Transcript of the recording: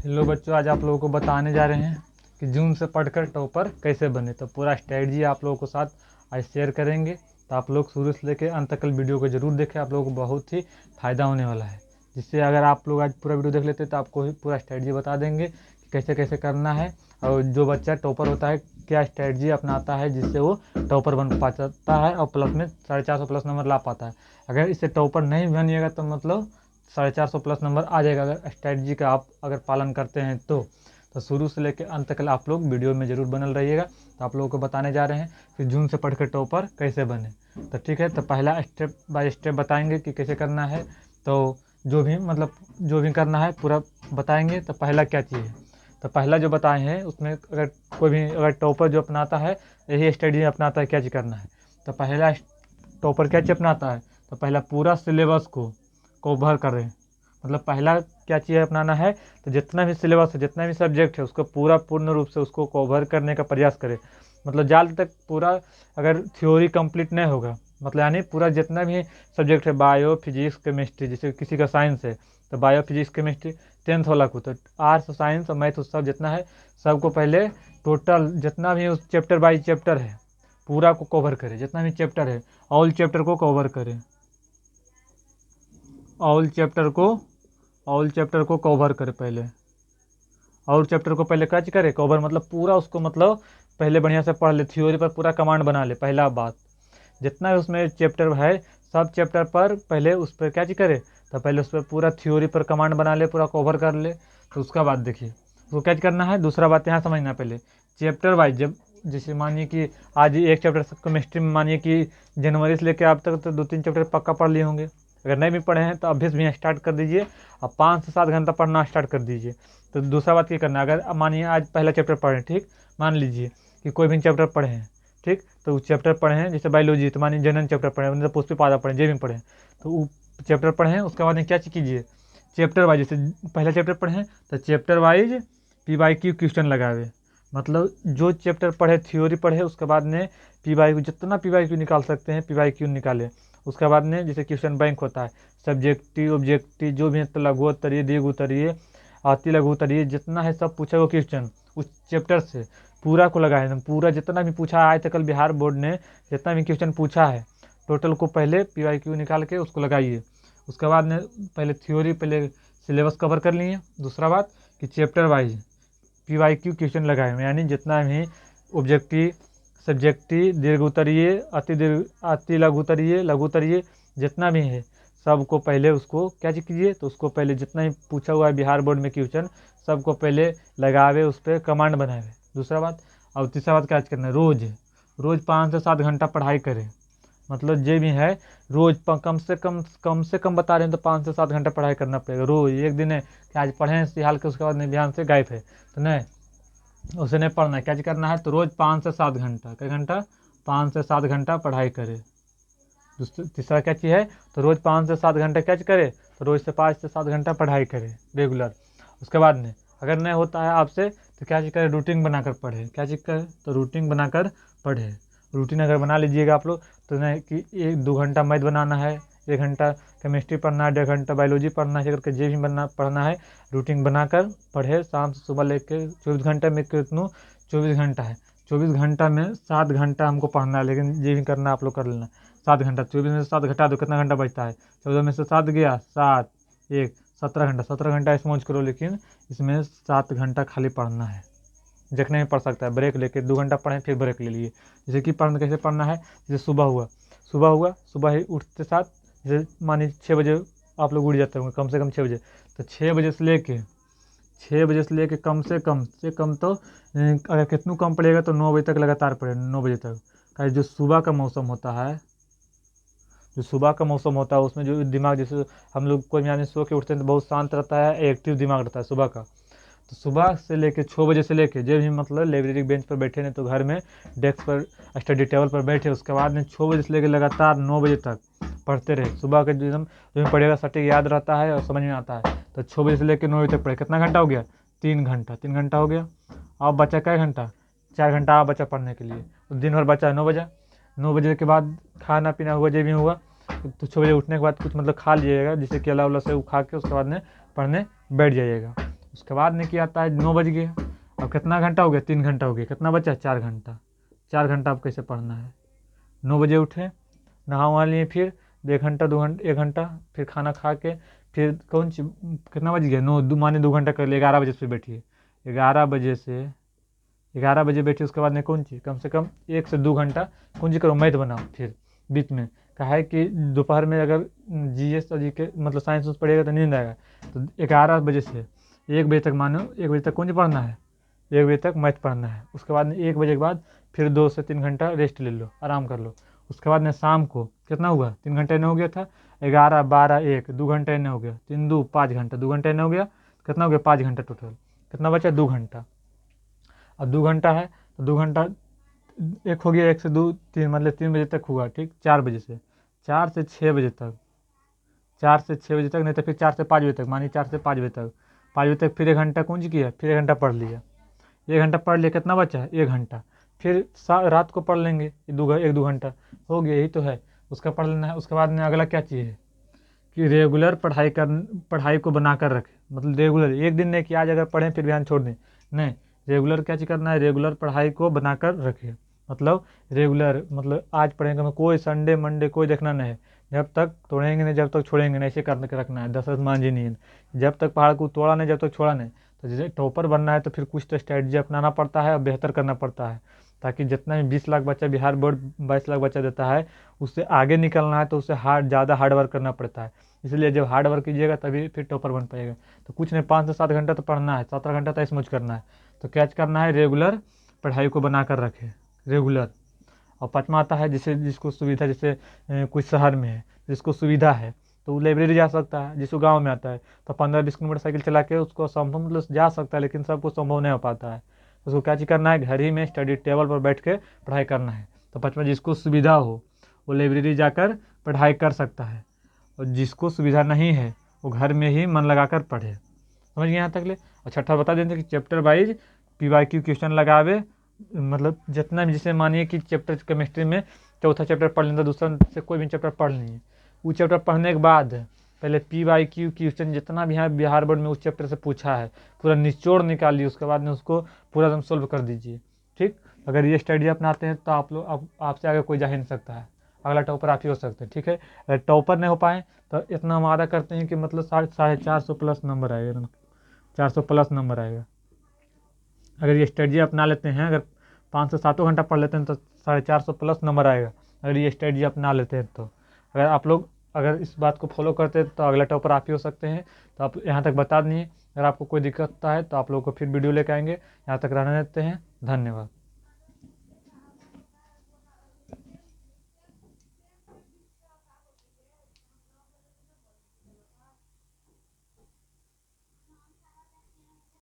Hello बच्चों, आज आप लोगों को बताने जा रहे हैं कि जून से पढ़कर टॉपर कैसे बने। तो पूरा स्ट्रेटजी आप लोगों के साथ आज शेयर करेंगे। तो आप लोग शुरू से लेकर अंत तक वीडियो को जरूर देखें, आप लोगों को बहुत ही फ़ायदा होने वाला है। जिससे अगर आप लोग आज पूरा वीडियो देख लेते तो आपको ही पूरा स्ट्रेटजी बता देंगे कि कैसे कैसे करना है। और जो बच्चा टॉपर होता है क्या स्ट्रेटजी अपनाता है जिससे वो टॉपर बन पाता है और प्लस में 450 प्लस नंबर ला पाता है। अगर इससे टॉपर नहीं बनिएगा तो मतलब 450 प्लस नंबर आ जाएगा अगर स्ट्रेटजी का आप अगर पालन करते हैं तो शुरू से लेकर अंत तक आप लोग वीडियो में ज़रूर बनल रहिएगा। तो आप लोगों को बताने जा रहे हैं कि जून से पढ़कर टॉपर कैसे बने। तो ठीक है, तो पहला स्टेप बाय स्टेप बताएंगे कि कैसे करना है। तो जो भी करना है पूरा बताएंगे। तो पहला क्या चीज़ है, तो पहला जो बताए हैं उसमें अगर कोई भी अगर टॉपर जो अपनाता है यही स्ट्रेटजी अपनाता है क्या चीज़ करना है। तो पहला टॉपर क्या चीज़ अपनाता है, तो पहला पूरा सिलेबस को कवर करें। मतलब पहला क्या चीज़ अपनाना है, तो जितना भी सिलेबस है जितना भी सब्जेक्ट है उसको पूरा पूर्ण रूप से उसको कवर करने का प्रयास करें। मतलब जाल तक पूरा अगर थ्योरी कंप्लीट नहीं होगा, मतलब यानी पूरा जितना भी सब्जेक्ट है बायो फिजिक्स केमिस्ट्री, जैसे किसी का साइंस है तो बायो फिजिक्स केमिस्ट्री 10th वाला को, तो आर्ट्स साइंस और मैथ सब जितना है सबको पहले टोटल जितना भी उस चैप्टर बाई चैप्टर है पूरा को कवर करें। जितना भी चैप्टर है ऑल चैप्टर को कवर करें। ऑल चैप्टर को ऑल चैप्टर को कवर करे पहले। और चैप्टर को पहले क्या करे कवर, मतलब पूरा उसको मतलब पहले बढ़िया से पढ़ ले, थ्योरी पर पूरा कमांड बना ले। पहला बात जितना भी उसमें चैप्टर है सब चैप्टर पर पहले उस पर क्या चीज करे, तो पहले उस पर पूरा थ्योरी पर कमांड बना ले, पूरा कवर कर ले। तो उसका बाद देखिए उसको क्या करना है। दूसरा बात यहाँ समझना, पहले चैप्टर वाइज जब जैसे मानिए कि आज एक चैप्टर केमिस्ट्री में मानिए कि जनवरी से लेकर अब तक तो 2-3 चैप्टर पक्का पढ़ लिए होंगे। अगर नहीं भी पढ़े हैं तो अभ्यास भी स्टार्ट कर दीजिए और 5 से 7 घंटा पढ़ना स्टार्ट कर दीजिए। तो दूसरा बात क्या करना है, अगर मानिए आज पहला चैप्टर पढ़ें, ठीक मान लीजिए कि कोई भी चैप्टर पढ़े हैं, ठीक, तो उस चैप्टर पढ़े हैं जैसे बायोलॉजी तो मानिए जनरल चैप्टर पढ़े मतलब पुष्पी पादा पढ़े जे भी पढ़े, तो वो चैप्टर पढ़े हैं उसके बाद में क्या चीज़ कीजिए चैप्टर वाइज। जैसे पहला चैप्टर पढ़े हैं तो चैप्टर वाइज PYQ क्वेश्चन लगावे। मतलब जो चैप्टर पढ़े थ्योरी पढ़े उसके बाद में PYQ जितना PYQ निकाल सकते हैं PYQ निकाले। उसके बाद में जैसे क्वेश्चन बैंक होता है सब्जेक्टिव ऑब्जेक्टिव जो भी है, तो लघु उत्तरीय दीर्घ उत्तरीय अति लघु उत्तरीय जितना है सब पूछा हुआ क्वेश्चन उस चैप्टर से पूरा को लगाए एकदम पूरा। जितना भी पूछा आज तक कल बिहार बोर्ड ने जितना भी क्वेश्चन पूछा है टोटल को पहले PYQ निकाल के उसको लगाइए। उसके बाद में पहले थ्योरी पहले सिलेबस कवर कर लिए। दूसरा बात कि चैप्टर वाइज PYQ क्वेश्चन लगाए हुए, यानी जितना भी ऑब्जेक्टिव सब्जेक्टिव दीर्घ उत्तरीय अति लघु उत्तरीय लघु उत्तरीय जितना भी है सबको पहले उसको क्या चीज कीजिए, तो उसको पहले जितना ही पूछा हुआ है बिहार बोर्ड में क्वेश्चन सबको पहले लगावे, उस पर कमांड बनावे। दूसरा बात और तीसरा बात क्या करना है, रोज 5 से 7 घंटा पढ़ाई करें। मतलब जे भी है रोज कम से कम बता रहे हैं तो 5 से 7 घंटा पढ़ाई करना पड़ेगा रोज। एक दिन है कि आज पढ़े हैं सिहाल के उसके बाद नहीं ध्यान से गायब है तो नहीं, उसे नहीं पढ़ना है। क्या चीज करना है, तो रोज 5 से 7 घंटा कई घंटा 5 से 7 घंटा पढ़ाई करे। तीसरा क्या चीज़ है, तो रोज 5 से 7 घंटा क्या करे, तो रोज से 5 से 7 घंटा पढ़ाई करे रेगुलर। उसके बाद में अगर नहीं होता है आपसे तो क्या चीज़ करे, रूटीन बनाकर पढ़े। क्या चीज़ करे, तो रूटीन बनाकर पढ़े। रूटीन अगर बना लीजिएगा आप लोग तो नहीं कि 1-2 घंटा मैथ बनाना है, 1 घंटा केमिस्ट्री पढ़ना है, 1.5 घंटा बायोलॉजी पढ़ना है, करके जे भी पढ़ना है रूटीन बनाकर पढ़े। शाम से सुबह लेके 24 घंटे में कितनों 24 घंटा है, 24 घंटा में 7 घंटा हमको पढ़ना है, लेकिन जे भी करना आप लोग कर लेना। 7 घंटा 24 में से 7 घटा दो कितना घंटा बचता है, 14 में से 7 गया 7 1 17 घंटा। 17 घंटा समझ करो, लेकिन इसमें 7 घंटा खाली पढ़ना है। देखने में पढ़ सकता है, ब्रेक लेके 2 घंटा पढ़ें फिर ब्रेक ले लिए। जैसे कि पढ़ना कैसे पढ़ना है, जैसे सुबह ही उठते साथ जैसे मानिए 6 बजे आप लोग उठ जाते होंगे कम से कम 6 बजे, तो 6 बजे से लेके कम तो अगर कितनों कम पड़ेगा तो 9 बजे तक लगातार पड़े, 9 बजे तक का जो सुबह का मौसम होता है। जो सुबह का मौसम होता है उसमें जो दिमाग जैसे हम लोग कोई भी आदमी सो के उठते हैं तो बहुत शांत रहता है, एक्टिव दिमाग रहता है सुबह का। तो सुबह से लेके 6 बजे से लेके जब भी मतलब लाइब्रेरी बेंच पर बैठे नहीं तो घर में डेस्क पर स्टडी टेबल पर बैठे, उसके बाद में 6 बजे से लेकर लगातार 9 बजे तक पढ़ते रहे। सुबह के एकदम जो भी पढ़ेगा सटीक याद रहता है और समझ में आता है। तो 6 बजे से लेकर 9 बजे तक पढ़े, कितना घंटा हो गया, 3 घंटा हो गया। अब बचा क्या घंटा, 4 घंटा आप बचा पढ़ने के लिए। तो दिन भर बचा 9 बजे के बाद खाना पीना हुआ जो भी हुआ, तो 6 बजे उठने के बाद कुछ मतलब खा लीजिएगा, जिससे केला उला से वो खा के उसके बाद में पढ़ने बैठ जाइएगा। उसके बाद में क्या आता है 9 बज गए, अब कितना घंटा हो गया, 3 घंटा हो गया, कितना बचा 4 घंटा। 4 घंटा अब कैसे पढ़ना है। 9 बजे उठे, नहा वहा लिए, फिर 1 घंटा 2 घंटा 1 घंटा, फिर खाना खा के फिर कौन सी कितना बज गया 9 माने 2 घंटा कर लिए, 11 बजे से बैठिए, 11 बजे बैठिए। उसके बाद में कौन सी कम से कम 1 से 2 घंटा कौन सी करो, मैथ बनाओ। फिर बीच में कहा है कि दोपहर में अगर जीएस और जीके मतलब साइंस उस पढ़ेगा तो नींद आएगा, तो 11 बजे से 1 बजे तक मानो, 1 बजे तक कौन सी पढ़ना है, 1 बजे तक मैथ पढ़ना है। उसके बाद में 1 बजे के बाद फिर 2 से 3 घंटा रेस्ट ले लो, आराम कर लो। उसके बाद में शाम को कितना हुआ, 3 घंटे इन्हें हो गया था, 11 12 1 2 घंटे इन्हें हो गया, 3 2 5 घंटा, 2 घंटे इन्हें हो गया, कितना हो गया 5 घंटा टोटल। कितना बचा 2 घंटा। अब 2 घंटा है तो 2 घंटा एक हो गया, 1 से 2 3 मतलब 3 बजे तक हुआ, ठीक। 4 बजे से 4 से 6 बजे तक, 4 से 6 बजे तक, नहीं तो फिर 4 से 5 बजे तक, मानिए 4 से 5 बजे तक, 5 बजे तक फिर 1 घंटा कौन सी किया, फिर 1 घंटा पढ़ लिया। 1 घंटा पढ़ लिया, कितना बचा है 1 घंटा। फिर रात को पढ़ लेंगे 1 2 घंटा, हो गया, यही तो है। उसका पढ़ लेना है। उसके बाद में अगला क्या चाहिए कि रेगुलर पढ़ाई को बनाकर रखें, मतलब रेगुलर, एक दिन नहीं कि आज अगर पढ़ें फिर ध्यान छोड़ दें, नहीं, रेगुलर क्या चीज़ करना है, रेगुलर पढ़ाई को बनाकर रखें। मतलब रेगुलर मतलब आज पढ़ेंगे, मैं कोई संडे मंडे कोई देखना नहीं है, जब तक तोड़ेंगे नहीं जब तक छोड़ेंगे नहीं, ऐसे करके रखना है। दशरथ मांझी नहीं, जब तक पहाड़ को तोड़ा नहीं जब तक छोड़ा नहीं। तो जैसे टॉपर बनना है तो फिर कुछ तो स्ट्रैटेजी अपनाना पड़ता है और बेहतर करना पड़ता है, ताकि जितना भी 20 लाख बच्चा बिहार बोर्ड 22 लाख बच्चा देता है, उससे आगे निकलना है तो उससे ज़्यादा हार्ड वर्क करना पड़ता है। इसलिए जब हार्ड वर्क कीजिएगा तभी फिर टॉपर बन पाएगा। तो कुछ नहीं, 5 से 7 घंटा तो पढ़ना है, 17 घंटा तो स्मूच करना है। तो क्या करना है, रेगुलर पढ़ाई को बना कर रखें, रेगुलर। और पाँचवा आता है जिसको सुविधा, जैसे कुछ शहर में है जिसको सुविधा है तो वो लाइब्रेरी जा सकता है, जिसको गांव में आता है तो 15-20 किलोमीटर साइकिल चला के उसको संभव मतलब जा सकता है, लेकिन सबको संभव नहीं हो पाता है। उसको क्या चीज़ करना है, घर ही में स्टडी टेबल पर बैठ के पढ़ाई करना है। तो पाँचवा, जिसको सुविधा हो वो लाइब्रेरी जाकर पढ़ाई कर सकता है, और जिसको सुविधा नहीं है वो घर में ही मन लगाकर पढ़े। समझ गए यहाँ तक ले। और छठा बता देते कि चैप्टर वाइज PYQ क्वेश्चन लगावे, मतलब जितना भी, जैसे मानिए कि चैप्टर केमिस्ट्री में चौथा चैप्टर पढ़ लेना, दूसरा से कोई भी चैप्टर पढ़ लेंगे, वो चैप्टर पढ़ने के बाद पहले PYQ क्वेश्चन जितना भी यहाँ बिहार बोर्ड में उस चैप्टर से पूछा है पूरा निचोड़ निकालिए, उसके बाद में उसको पूरा एकदम सोल्व कर दीजिए, ठीक। अगर ये स्ट्रेटजी अपनाते हैं तो आप लोग आपसे आगे कोई जा ही नहीं सकता है, अगला टॉपर आप ही हो सकते हैं, ठीक है। अगर टॉपर नहीं हो पाए तो इतना हम वादा करते हैं कि मतलब 450 प्लस नंबर आएगा, 400 प्लस नंबर आएगा। अगर ये स्ट्रेटजी अपना लेते हैं, अगर 5 से 7 घंटा पढ़ लेते हैं तो 450 प्लस नंबर आएगा, अगर ये स्ट्रेटजी अपना लेते हैं तो। अगर आप लोग अगर इस बात को फॉलो करते हैं तो अगला टॉपर आप ही हो सकते हैं। तो आप यहाँ तक बता दिए, अगर आपको कोई दिक्कत है तो आप लोग को फिर वीडियो लेके आएंगे। यहाँ तक रहने देते हैं, धन्यवाद।